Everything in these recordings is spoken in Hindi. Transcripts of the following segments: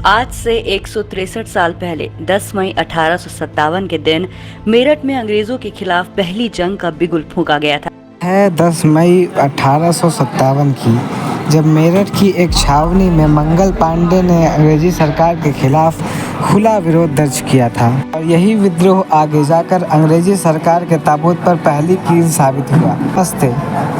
आज से 163 साल पहले 10 मई 1857 के दिन मेरठ में अंग्रेजों के खिलाफ पहली जंग का बिगुल फूंका गया था। है 10 मई 1857 की, जब मेरठ की एक छावनी में मंगल पांडे ने अंग्रेजी सरकार के खिलाफ खुला विरोध दर्ज किया था और यही विद्रोह आगे जाकर अंग्रेजी सरकार के ताबूत पर पहली कील साबित हुआ। नमस्ते,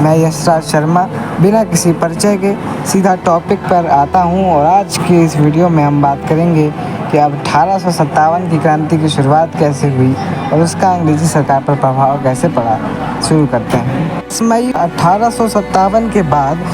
मैं यशराज शर्मा बिना किसी परिचय के सीधा टॉपिक पर आता हूं और आज की इस वीडियो में हम बात करेंगे कि अब 1857 की क्रांति की शुरुआत कैसे हुई और उसका अंग्रेजी सरकार पर प्रभाव कैसे पड़ा। शुरू करते हैं। 10 मई 1857 के बाद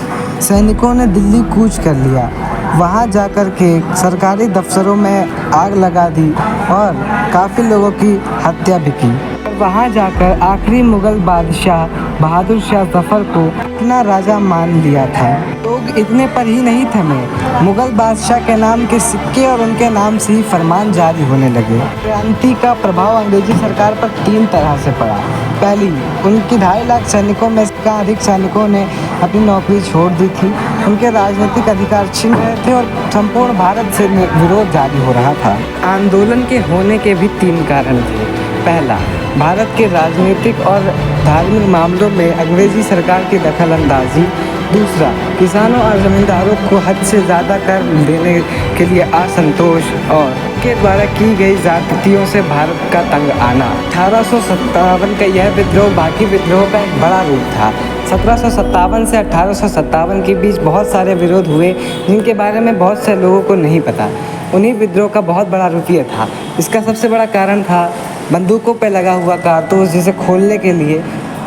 सैनिकों ने दिल्ली कूच कर लिया। वहां जाकर के सरकारी दफ्तरों में आग लगा दी और काफ़ी लोगों की हत्या भी की। वहां जाकर आखिरी मुगल बादशाह बहादुर शाह जफर को अपना राजा मान लिया था। लोग इतने पर ही नहीं थमे, मुगल बादशाह के नाम के सिक्के और उनके नाम से ही फरमान जारी होने लगे। क्रांति का प्रभाव अंग्रेजी सरकार पर 3 तरह से पड़ा। पहली, उनकी 2.5 लाख सैनिकों में से अधिक सैनिकों ने अपनी नौकरी छोड़ दी थी। उनके राजनीतिक अधिकार छिन रहे थे और संपूर्ण भारत से विरोध जारी हो रहा था। आंदोलन के होने के भी 3 कारण थे। पहला, भारत के राजनीतिक और धार्मिक मामलों में अंग्रेजी सरकार की दखल अंदाजी। दूसरा, किसानों और जमींदारों को हद से ज़्यादा कर देने के लिए असंतोष और के द्वारा की गई ज्यादतियों से भारत का तंग आना। 1857 का यह विद्रोह बाकी विद्रोह का एक बड़ा रूप था। 1757 से 1857 के बीच बहुत सारे विरोध हुए जिनके बारे में बहुत से लोगों को नहीं पता। उन्हीं विद्रोह का बहुत बड़ा रूप ये था। इसका सबसे बड़ा कारण था बंदूकों पर लगा हुआ कारतूस, जिसे खोलने के लिए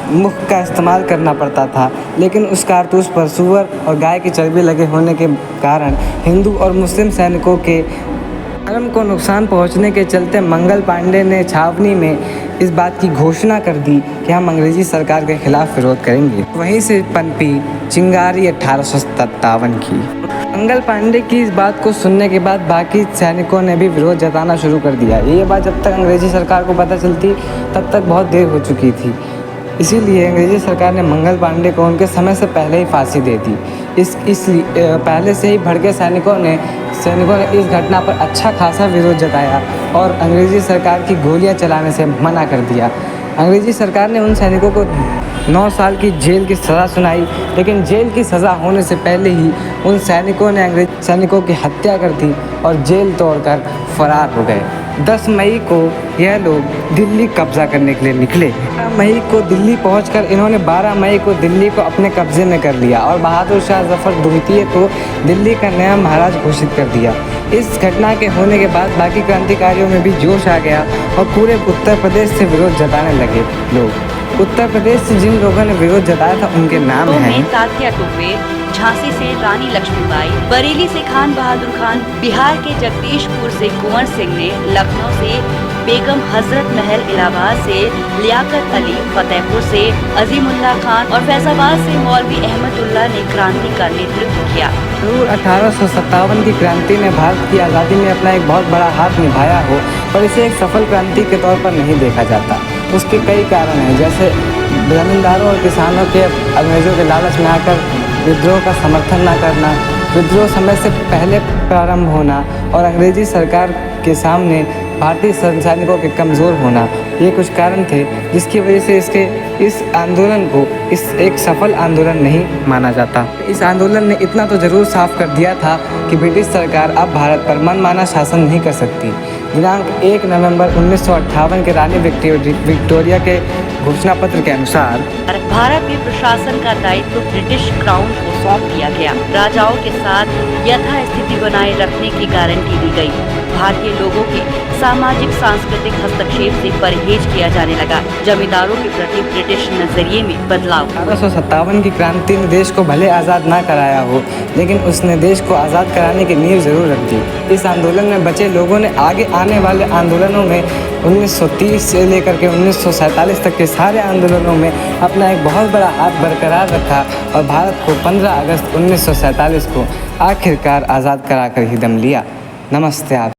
मुख का इस्तेमाल करना पड़ता था, लेकिन उस कारतूस पर सूअर और गाय की चर्बी लगे होने के कारण हिंदू और मुस्लिम सैनिकों के धर्म को नुकसान पहुंचने के चलते मंगल पांडे ने छावनी में इस बात की घोषणा कर दी कि हम अंग्रेजी सरकार के खिलाफ विरोध करेंगे। वहीं से पनपी चिंगारी 1857 की। मंगल पांडे की इस बात को सुनने के बाद बाकी सैनिकों ने भी विरोध जताना शुरू कर दिया। ये बात जब तक अंग्रेजी सरकार को पता चलती तब तक बहुत देर हो चुकी थी। इसीलिए अंग्रेजी सरकार ने मंगल पांडे को उनके समय से पहले ही फांसी दे दी। इसलिए पहले से ही भड़के सैनिकों ने इस घटना पर अच्छा खासा विरोध जताया और अंग्रेजी सरकार की गोलियां चलाने से मना कर दिया। अंग्रेजी सरकार ने उन सैनिकों को 9 साल की जेल की सज़ा सुनाई, लेकिन जेल की सज़ा होने से पहले ही उन सैनिकों ने अंग्रेज सैनिकों की हत्या कर दी और जेल तोड़कर फरार हो गए। 10 मई को यह लोग दिल्ली कब्जा करने के लिए निकले। 12 मई को दिल्ली पहुंचकर इन्होंने 12 मई को दिल्ली को अपने कब्जे में कर लिया और बहादुर शाह जफर द्वितीय को दिल्ली का नया महाराज घोषित कर दिया। इस घटना के होने के बाद बाकी क्रांतिकारियों में भी जोश आ गया और पूरे उत्तर प्रदेश से विरोध जताने लगे लोग। उत्तर प्रदेश से जिन लोगों ने विरोध जताया था उनके नाम हैं तात्या टोपे, झांसी से रानी लक्ष्मीबाई, बरेली से खान बहादुर खान, बिहार के जगदीशपुर से कुंवर सिंह ने, लखनऊ से बेगम हजरत महल, इलाहाबाद से लियाकत अली, फतेहपुर से अजीमुल्ला खान और फैजाबाद से मौलवी अहमदुल्ला ने क्रांति का नेतृत्व किया। जरूर 1857 की क्रांति ने भारत की आज़ादी में अपना एक बहुत बड़ा हाथ निभाया हो, पर इसे एक सफल क्रांति के तौर पर नहीं देखा जाता। उसके कई कारण हैं, जैसे जमींदारों और किसानों के अंग्रेजों के लालच में आकर विद्रोह का समर्थन न करना, विद्रोह समय से पहले प्रारंभ होना और अंग्रेजी सरकार के सामने भारतीय सैनिकों के कमज़ोर होना, ये कुछ कारण थे जिसकी वजह से इस आंदोलन को एक सफल आंदोलन नहीं माना जाता। इस आंदोलन ने इतना तो ज़रूर साफ कर दिया था कि ब्रिटिश सरकार अब भारत पर मनमाना शासन नहीं कर सकती। दिनांक 1 नवंबर 1958 के रानी विक्टोरिया के घोषणा पत्र के अनुसार भारत में प्रशासन का दायित्व ब्रिटिश क्राउन को सौंप दिया गया। राजाओं के साथ यथास्थिति बनाए रखने की गारंटी दी गई। भारतीय लोगों के सामाजिक सांस्कृतिक हस्तक्षेप से परहेज किया जाने लगा। जमींदारों के प्रति ब्रिटिश नजरिए में बदलाव। 1857 की क्रांति ने देश को भले आज़ाद ना कराया हो, लेकिन उसने देश को आज़ाद कराने की नींव जरूर रख दी। इस आंदोलन में बचे लोगों ने आगे आने वाले आंदोलनों में 1930 से लेकर के 1947 तक के सारे आंदोलनों में अपना एक बहुत बड़ा हाथ बरकरार रखा और भारत को 15 अगस्त 1947 को आखिरकार आज़ाद कराकर ही दम लिया। नमस्ते आप।